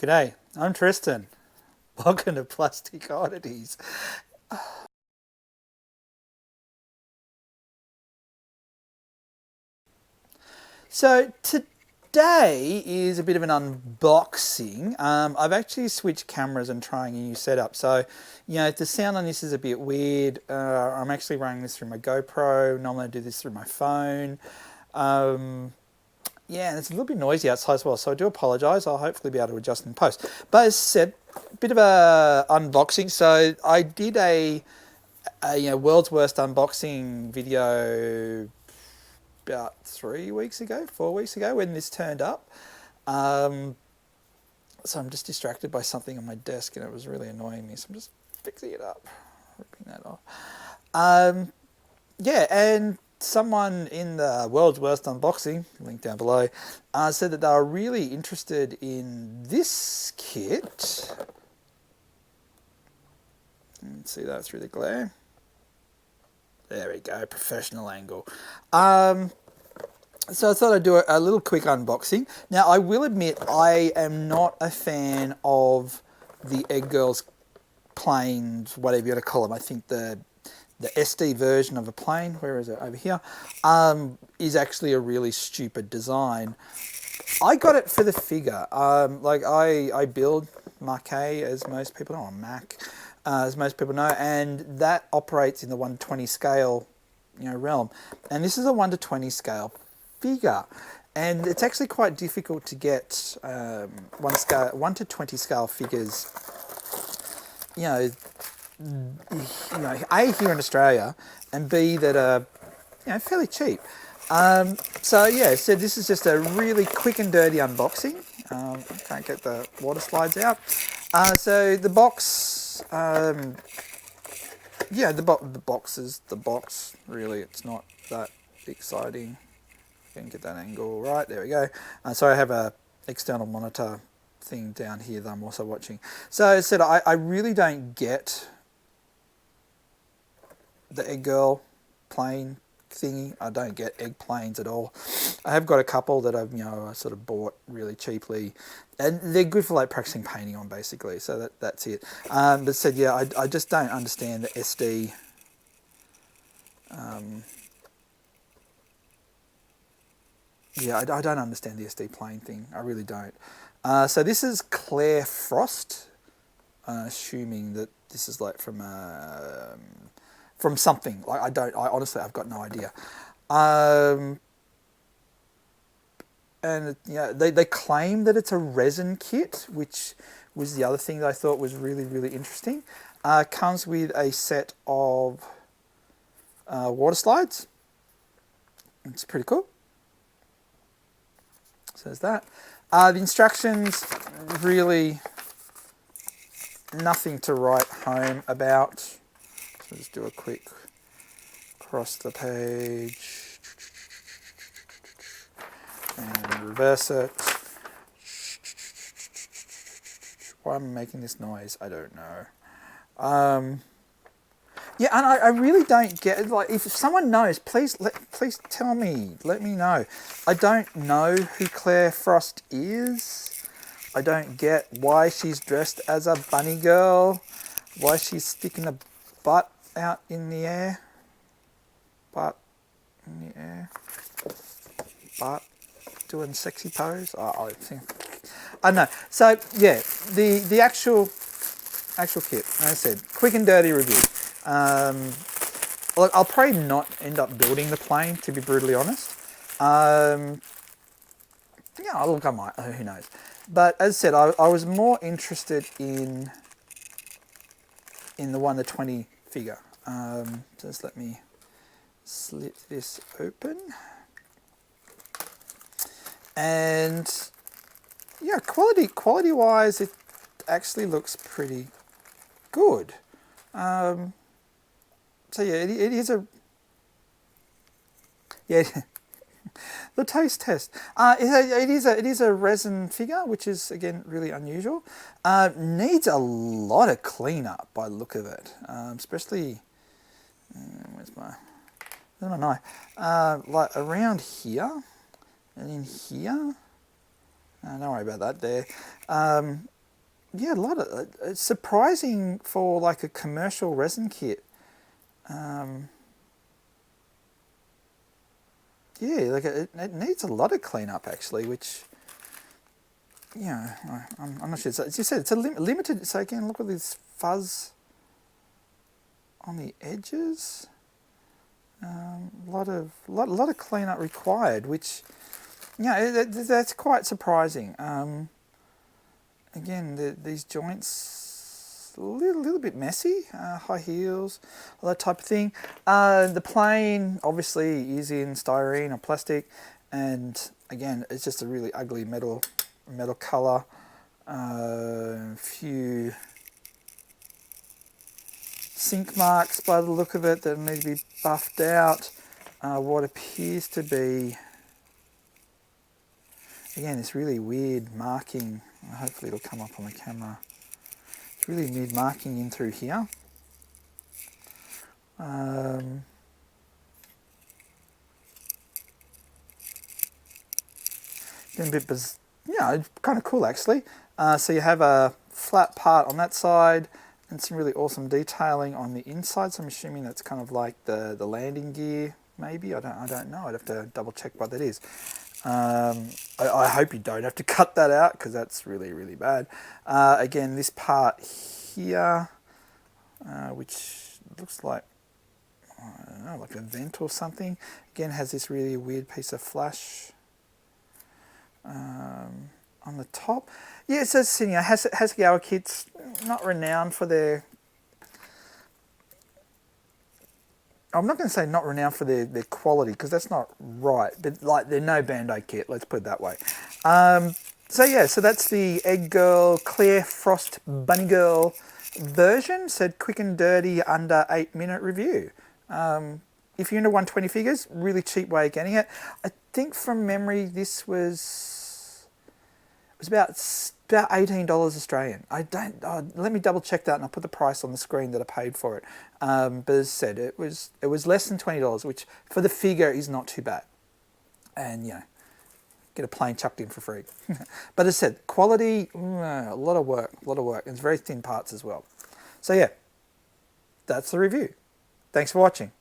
G'day, I'm Tristan. Welcome to Plastic Oddities. So today is a bit of an unboxing. I've actually switched cameras and trying a new setup. So, if the sound on this is a bit weird, I'm actually running this through my GoPro. Normally I do this through my phone. Um, Yeah, and it's a little bit noisy outside as well, so I do apologise. I'll hopefully be able to adjust in post. But as I said, a bit of a unboxing. So I did a world's worst unboxing video about 3 weeks ago, 4 weeks ago when this turned up. Um, so I'm just distracted by something on my desk and it was really annoying me. So I'm just fixing it up, ripping that off. Yeah, and someone in the world's worst unboxing, link down below, said that they were really interested in this kit. You can see that through the glare. There we go, professional angle. So I thought I'd do a little quick unboxing. Now, I will admit I am not a fan of the Egg Girls planes, whatever you want to call them. I think the SD version of a plane, where is it, over here, is actually a really stupid design. I got it for the figure. I build Marquet, as most people know, or Mac, as most people know, and that operates in the 1:20 scale, realm. And this is a 1:20 scale figure, and it's actually quite difficult to get 1:20 scale figures. A, here in Australia, and B, that are fairly cheap. So this is just a really quick and dirty unboxing. I can't get the water slides out. So the box, the box is the box. Really, it's not that exciting. Can get that angle right. There we go. So I have a external monitor thing down here that I'm also watching. So as I said, I really don't get the Egg Girl plane thingy. I don't get egg planes at all. I have got a couple that I've I sort of bought really cheaply, and they're good for like practicing painting on, basically. So that's it. But said, I just don't understand the SD. I don't understand the SD plane thing. I really don't. So this is Clair Frost. Assuming that this is like from something. Like I honestly, I've got no idea. And they claim that it's a resin kit, which was the other thing that I thought was really, really interesting. Comes with a set of water slides. It's pretty cool. So there's that. The instructions, really nothing to write home about. So just do a quick cross the page and reverse it. Why am I making this noise? I don't know. And I really don't get, like, if someone knows, please tell me, let me know. I don't know who Clair Frost is. I don't get why she's dressed as a bunny girl, why she's sticking a butt out in the air. Butt in the air. Butt doing sexy pose. I don't know. So yeah, the actual kit, as I said, quick and dirty review. Look, I'll probably not end up building the plane, to be brutally honest. Look, I might, who knows. But as I said, I was more interested in the 1:20 figure. Just let me slit this open. And quality wise, it actually looks pretty good. It is a the taste test. It is a resin figure, which is again really unusual. Needs a lot of cleanup by the look of it, especially where's my knife? Like around here and in here. Don't worry about that there. Yeah, a lot of it's surprising for like a commercial resin kit. Um, yeah, like it needs a lot of cleanup actually, which yeah, I'm not sure. So, as you said, it's a limited. So again, look at this fuzz on the edges. Lot of cleanup required, which that's quite surprising. Again, these joints a little bit messy, high heels, all that type of thing. The plane obviously is in styrene or plastic, and again, it's just a really ugly metal colour. Few sink marks by the look of it that need to be buffed out. What appears to be, again, this really weird marking. Hopefully it'll come up on the camera. It's really weird marking in through here. Getting a bit kind of cool actually. So you have a flat part on that side and some really awesome detailing on the inside. So I'm assuming that's kind of like the landing gear, maybe. I don't know. I'd have to double check what that is. I hope you don't have to cut that out because that's really, really bad. Again, this part here, which looks like, I don't know, like a vent or something. Again, has this really weird piece of flash on the top. Yeah, it says Hasagawa kits, not renowned for their... I'm not going to say not renowned for their quality, because that's not right, but like they're no Band-Aid kit, let's put it that way. So yeah, so that's the Egg Girl, Clair Frost Bunny Girl version. Said quick and dirty, under 8-minute review. If you're into 120 figures, really cheap way of getting it. I think from memory this was about $18 Australian. Let me double check that, and I'll put the price on the screen that I paid for it. But as I said, it was less than $20, which for the figure is not too bad. And get a plane chucked in for free. But as I said, quality, a lot of work. And it's very thin parts as well. So yeah, that's the review. Thanks for watching.